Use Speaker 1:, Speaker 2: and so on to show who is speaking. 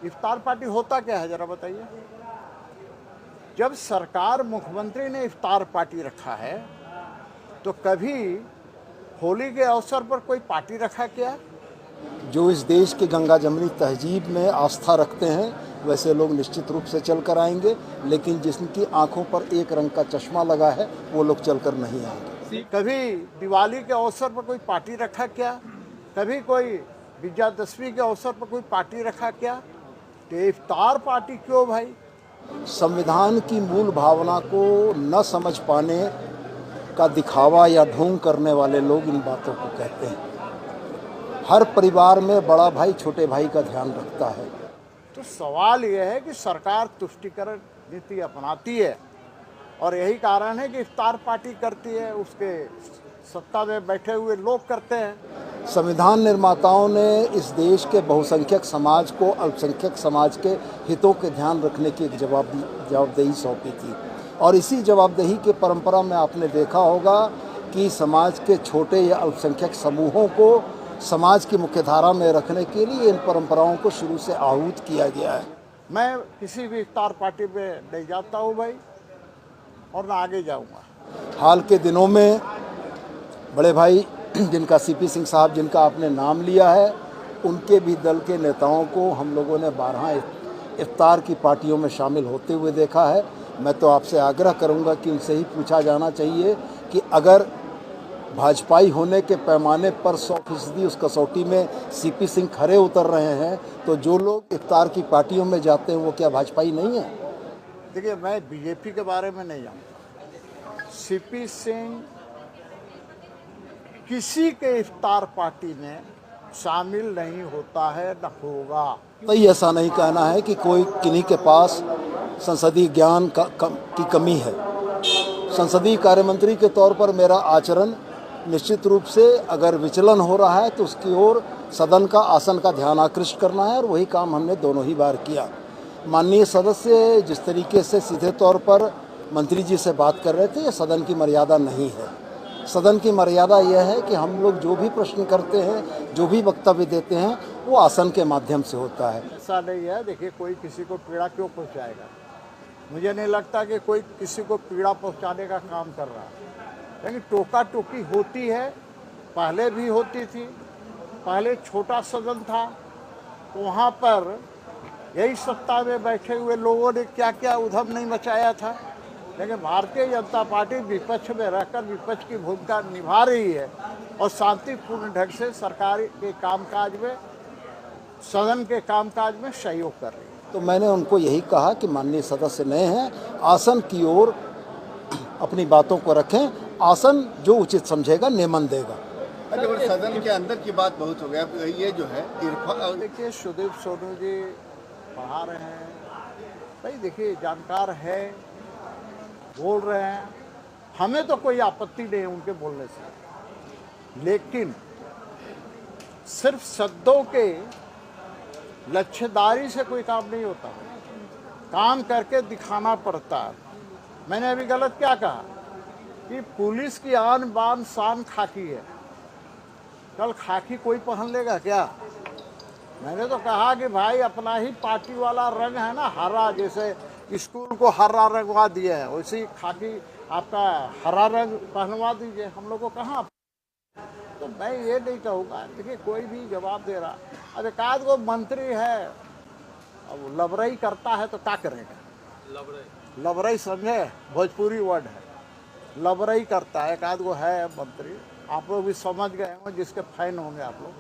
Speaker 1: इफ्तार party होता क्या है जरा बताइए। जब सरकार मुख्यमंत्री ने इफ्तार पार्टी रखा है तो कभी होली के अवसर पर कोई पार्टी रखा क्या?
Speaker 2: जो इस देश की गंगा जमनी तहजीब में आस्था रखते हैं वैसे लोग निश्चित रूप से चल कर आएंगे, लेकिन जिनकी आंखों पर एक रंग का चश्मा लगा है वो लोग चलकर नहीं आएंगे।
Speaker 1: कभी दिवाली के अवसर पर कोई पार्टी रखा क्या? कभी कोई विजयादशमी के अवसर पर कोई पार्टी रखा क्या? तो इफ्तार पार्टी क्यों भाई?
Speaker 2: संविधान की मूल भावना को न समझ पाने का दिखावा या ढोंग करने वाले लोग इन बातों को कहते हैं। हर परिवार में बड़ा भाई छोटे भाई का ध्यान रखता है।
Speaker 1: तो सवाल यह है कि सरकार तुष्टीकरण नीति अपनाती है और यही कारण है कि इफ्तार पार्टी करती है, उसके सत्ता में बैठे हुए लोग करते हैं।
Speaker 2: संविधान निर्माताओं ने इस देश के बहुसंख्यक समाज को अल्पसंख्यक समाज के हितों के ध्यान रखने की एक जवाबदेही सौंपी थी, और इसी जवाबदेही की परंपरा में आपने देखा होगा कि समाज के छोटे या अल्पसंख्यक समूहों को समाज की मुख्यधारा में रखने के लिए इन परंपराओं को शुरू से आहूत किया गया है।
Speaker 1: मैं किसी भी इफ्तार पार्टी में नहीं जाता हूँ भाई, और ना आगे जाऊँगा।
Speaker 2: हाल के दिनों में बड़े भाई जिनका सीपी सिंह साहब जिनका आपने नाम लिया है, उनके भी दल के नेताओं को हम लोगों ने 12 इफ्तार की पार्टियों में शामिल होते हुए देखा है। मैं तो आपसे आग्रह करूंगा कि उनसे ही पूछा जाना चाहिए कि अगर भाजपाई होने के पैमाने पर 100% उस कसौटी में सीपी सिंह खरे उतर रहे हैं, तो जो लोग इफ्तार की पार्टियों में जाते हैं वो क्या भाजपाई नहीं है?
Speaker 1: देखिए, मैं बीजेपी के बारे में नहीं जानता। सीपी सिंह किसी के इफ्तार पार्टी में शामिल नहीं होता है, न होगा।
Speaker 2: तो ऐसा नहीं कहना है कि कोई किन्हीं के पास संसदीय ज्ञान की कमी है। संसदीय कार्यमंत्री के तौर पर मेरा आचरण निश्चित रूप से अगर विचलन हो रहा है तो उसकी ओर सदन का आसन का ध्यान आकृष्ट करना है, और वही काम हमने दोनों ही बार किया। माननीय सदस्य जिस तरीके से सीधे तौर पर मंत्री जी से बात कर रहे थे, ये सदन की मर्यादा नहीं है। सदन की मर्यादा यह है कि हम लोग जो भी प्रश्न करते हैं, जो भी वक्तव्य देते हैं, वो आसन के माध्यम से होता है।
Speaker 1: ऐसा नहीं है। देखिए, कोई किसी को पीड़ा क्यों पहुंचाएगा? मुझे नहीं लगता कि कोई किसी को पीड़ा पहुंचाने का काम कर रहा है। लेकिन टोका टोकी होती है, पहले भी होती थी। पहले छोटा सदन था तो वहाँ पर यही सत्ता में बैठे हुए लोगों ने क्या क्या उधम नहीं मचाया था। लेकिन भारतीय जनता पार्टी विपक्ष में रहकर विपक्ष की भूमिका निभा रही है और शांतिपूर्ण ढंग से सरकार के कामकाज में, सदन के कामकाज में सहयोग कर रही है।
Speaker 2: तो मैंने उनको यही कहा कि माननीय सदस्य नए हैं, आसन की ओर अपनी बातों को रखें, आसन जो उचित समझेगा नेमन देगा।
Speaker 3: सदन के अंदर की बात बहुत हो गया, ये जो है
Speaker 1: देखिए, सुदीप सोनू जी पढ़ा रहे हैं भाई, देखिए जानकार है, बोल रहे हैं, हमें तो कोई आपत्ति नहीं है उनके बोलने से। लेकिन सिर्फ शब्दों के लक्ष्यदारी से कोई काम नहीं होता, काम करके दिखाना पड़ता है। मैंने अभी गलत क्या कहा कि पुलिस की आन बान शान खाकी है, कल खाकी कोई पहन लेगा क्या? मैंने तो कहा कि भाई अपना ही पार्टी वाला रंग है ना, हरा, जैसे स्कूल को हरा रंगवा दिया है, वैसे ही खाकी आपका हरा रंग पहनवा दीजिए। हम लोग को कहाँ? तो मैं ये नहीं कहूँगा। देखिए, कोई भी जवाब दे रहा। अब एक आध वो मंत्री है, अब लबरई करता है तो क्या करेगा? लबरई समझे, भोजपुरी वर्ड है, लबरई करता है। एक आध वो है मंत्री, आप लोग भी समझ गए होंगे, जिसके फैन होंगे आप लोग।